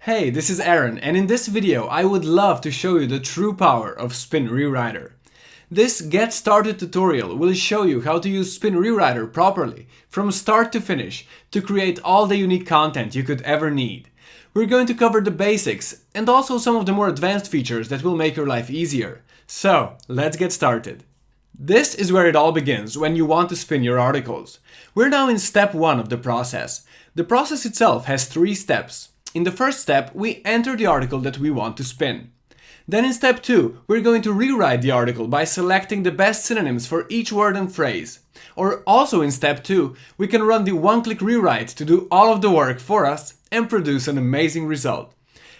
Hey, this is Aaron, and in this video I would love to show you the true power of Spin-Rewriter. This Get Started tutorial will show you how to use Spin-Rewriter properly, from start to finish, to create all the unique content you could ever need. We're going to cover the basics, and also some of the more advanced features that will make your life easier. So, let's get started. This is where it all begins when you want to spin your articles. We're now in step 1 of the process. The process itself has 3 steps. In the first step, we enter the article that we want to spin. Then in step 2, we're going to rewrite the article by selecting the best synonyms for each word and phrase. Or also in step 2, we can run the one-click rewrite to do all of the work for us and produce an amazing result.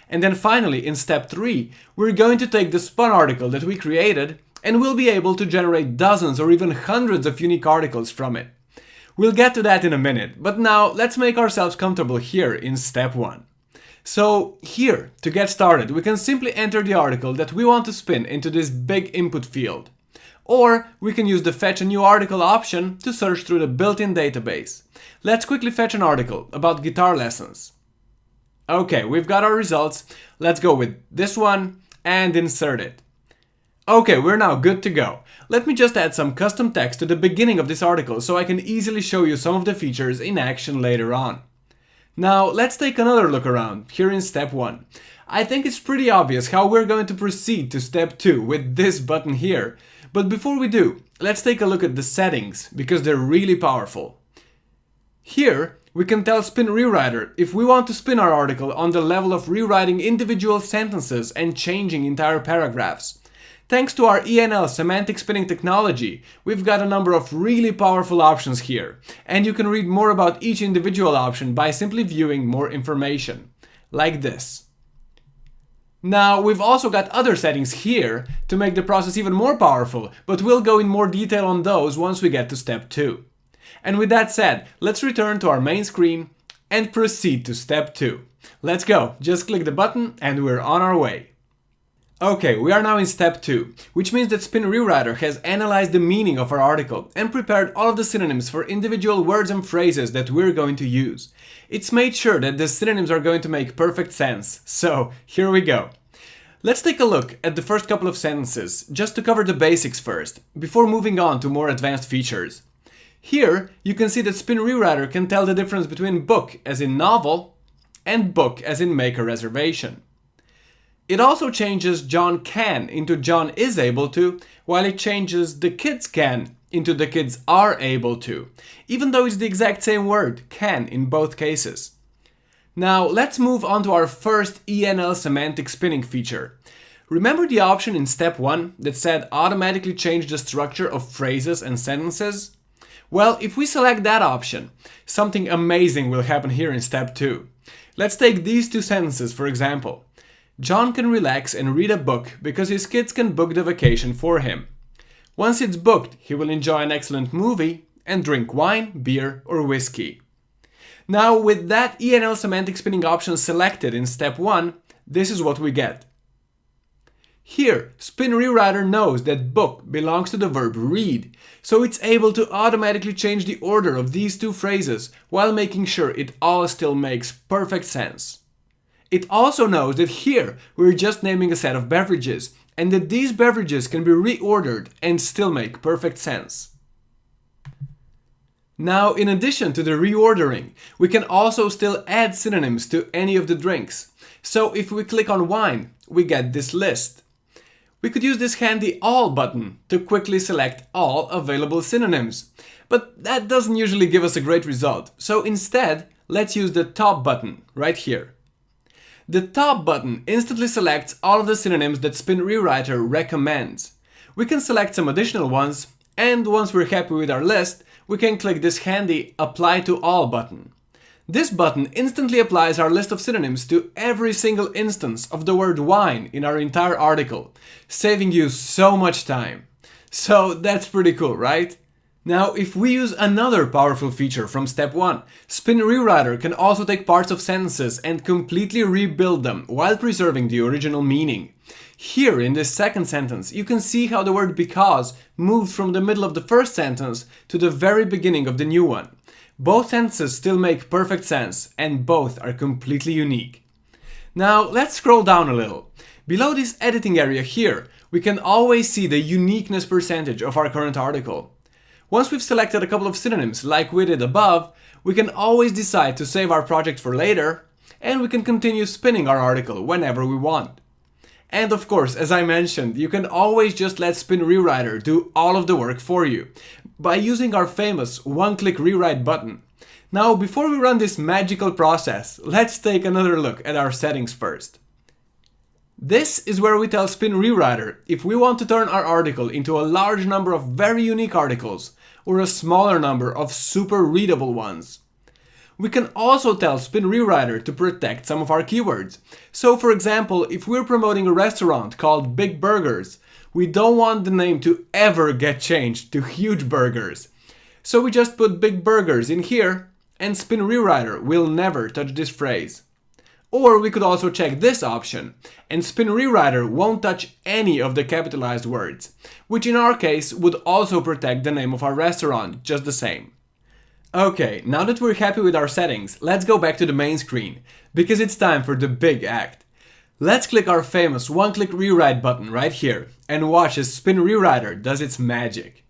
And then finally, in step 3, we're going to take the spun article that we created and we'll be able to generate dozens or even hundreds of unique articles from it. We'll get to that in a minute, but now let's make ourselves comfortable here in step 1. So here, to get started, we can simply enter the article that we want to spin into this big input field. Or we can use the Fetch a New Article option to search through the built-in database. Let's quickly fetch an article about guitar lessons. Okay, we've got our results. Let's go with this one and insert it. Okay, we're now good to go. Let me just add some custom text to the beginning of this article so I can easily show you some of the features in action later on. Now, let's take another look around, here in step 1. I think it's pretty obvious how we're going to proceed to step 2 with this button here. But before we do, let's take a look at the settings, because they're really powerful. Here, we can tell Spin-Rewriter if we want to spin our article on the level of rewriting individual sentences and changing entire paragraphs. Thanks to our ENL semantic spinning technology, we've got a number of really powerful options here, and you can read more about each individual option by simply viewing more information, like this. Now, we've also got other settings here to make the process even more powerful, but we'll go in more detail on those once we get to step 2. And with that said, let's return to our main screen and proceed to step 2. Let's go, just click the button and we're on our way. Okay, we are now in step 2, which means that Spin-Rewriter has analyzed the meaning of our article and prepared all of the synonyms for individual words and phrases that we're going to use. It's made sure that the synonyms are going to make perfect sense, so here we go. Let's take a look at the first couple of sentences, just to cover the basics first, before moving on to more advanced features. Here, you can see that Spin-Rewriter can tell the difference between book as in novel and book as in make a reservation. It also changes John can into John is able to, while it changes the kids can into the kids are able to, even though it's the exact same word, can, in both cases. Now let's move on to our first ENL semantic spinning feature. Remember the option in step 1 that said automatically change the structure of phrases and sentences? Well, if we select that option, something amazing will happen here in step 2. Let's take these 2 sentences for example. John can relax and read a book because his kids can book the vacation for him. Once it's booked, he will enjoy an excellent movie and drink wine, beer, or whiskey. Now, with that ENL semantic spinning option selected in step 1, this is what we get. Here, Spin-Rewriter knows that book belongs to the verb read, so it's able to automatically change the order of these 2 phrases while making sure it all still makes perfect sense. It also knows that here we're just naming a set of beverages, and that these beverages can be reordered and still make perfect sense. Now, in addition to the reordering, we can also still add synonyms to any of the drinks. So if we click on wine, we get this list. We could use this handy All button to quickly select all available synonyms. But that doesn't usually give us a great result, so instead, let's use the Top button right here. The Top button instantly selects all of the synonyms that Spin-Rewriter recommends. We can select some additional ones, and once we're happy with our list, we can click this handy Apply to All button. This button instantly applies our list of synonyms to every single instance of the word wine in our entire article, saving you so much time. So that's pretty cool, right? Now, if we use another powerful feature from step 1, Spin-Rewriter can also take parts of sentences and completely rebuild them while preserving the original meaning. Here in this second sentence, you can see how the word because moved from the middle of the first sentence to the very beginning of the new one. Both sentences still make perfect sense, and both are completely unique. Now let's scroll down a little. Below this editing area here, we can always see the uniqueness percentage of our current article. Once we've selected a couple of synonyms like we did above, we can always decide to save our project for later, and we can continue spinning our article whenever we want. And of course, as I mentioned, you can always just let SpinRewriter do all of the work for you by using our famous one-click rewrite button. Now, before we run this magical process, let's take another look at our settings first. This is where we tell SpinRewriter if we want to turn our article into a large number of very unique articles or a smaller number of super readable ones. We can also tell SpinRewriter to protect some of our keywords. So for example, if we're promoting a restaurant called Big Burgers, we don't want the name to ever get changed to Huge Burgers. So we just put Big Burgers in here, and SpinRewriter will never touch this phrase. Or we could also check this option, and SpinRewriter won't touch any of the capitalized words, which in our case would also protect the name of our restaurant just the same. Okay, now that we're happy with our settings, let's go back to the main screen, because it's time for the big act. Let's click our famous one-click rewrite button right here and watch as SpinRewriter does its magic.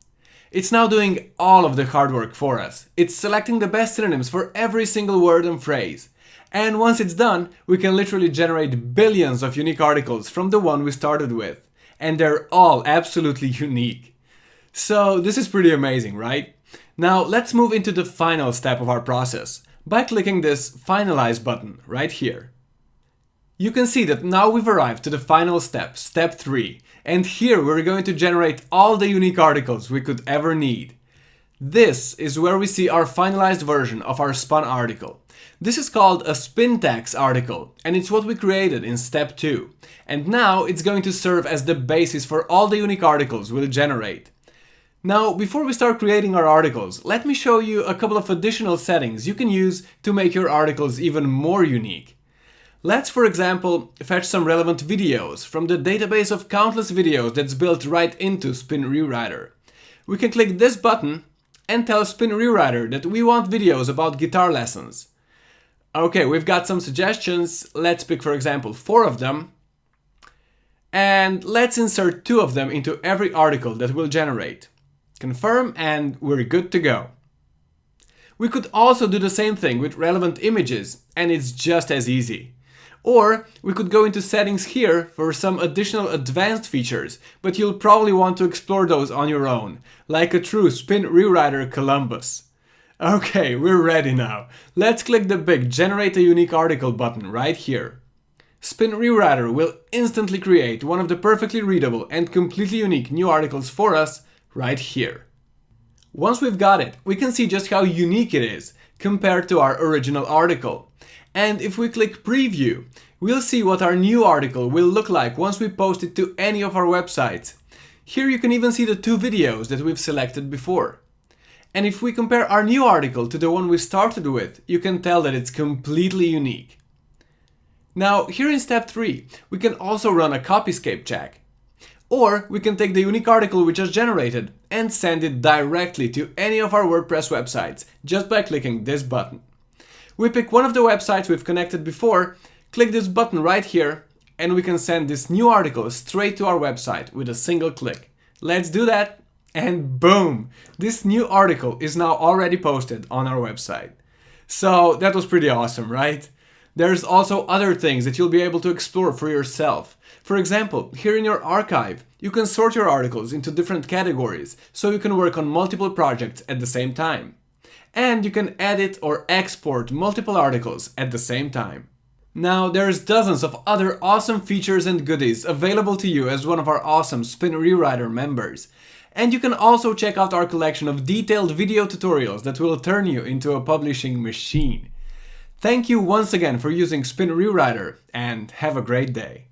It's now doing all of the hard work for us. It's selecting the best synonyms for every single word and phrase. And once it's done, we can literally generate billions of unique articles from the one we started with. And they're all absolutely unique. So this is pretty amazing, right? Now let's move into the final step of our process by clicking this Finalize button right here. You can see that now we've arrived to the final step, step 3, and here we're going to generate all the unique articles we could ever need. This is where we see our finalized version of our spun article. This is called a spin tags article, and it's what we created in step 2. And now it's going to serve as the basis for all the unique articles we'll generate. Now, before we start creating our articles, let me show you a couple of additional settings you can use to make your articles even more unique. Let's, for example, fetch some relevant videos from the database of countless videos that's built right into SpinRewriter. We can click this button and tell SpinRewriter that we want videos about guitar lessons. Okay, we've got some suggestions. Let's pick, for example, 4 of them. And let's insert 2 of them into every article that we'll generate. Confirm, and we're good to go. We could also do the same thing with relevant images, and it's just as easy. Or we could go into settings here for some additional advanced features, but you'll probably want to explore those on your own, like a true SpinRewriter Columbus. Okay, we're ready now. Let's click the big Generate a Unique Article button right here. SpinRewriter will instantly create one of the perfectly readable and completely unique new articles for us right here. Once we've got it, we can see just how unique it is compared to our original article. And if we click preview, we'll see what our new article will look like once we post it to any of our websites. Here you can even see the 2 videos that we've selected before. And if we compare our new article to the one we started with, you can tell that it's completely unique. Now, here in step 3, we can also run a copyscape check. Or we can take the unique article we just generated and send it directly to any of our WordPress websites just by clicking this button. We pick one of the websites we've connected before, click this button right here, and we can send this new article straight to our website with a single click. Let's do that, and boom! This new article is now already posted on our website. So that was pretty awesome, right? There's also other things that you'll be able to explore for yourself. For example, here in your archive, you can sort your articles into different categories so you can work on multiple projects at the same time. And you can edit or export multiple articles at the same time. Now, there's dozens of other awesome features and goodies available to you as one of our awesome SpinRewriter members. And you can also check out our collection of detailed video tutorials that will turn you into a publishing machine. Thank you once again for using SpinRewriter, and have a great day.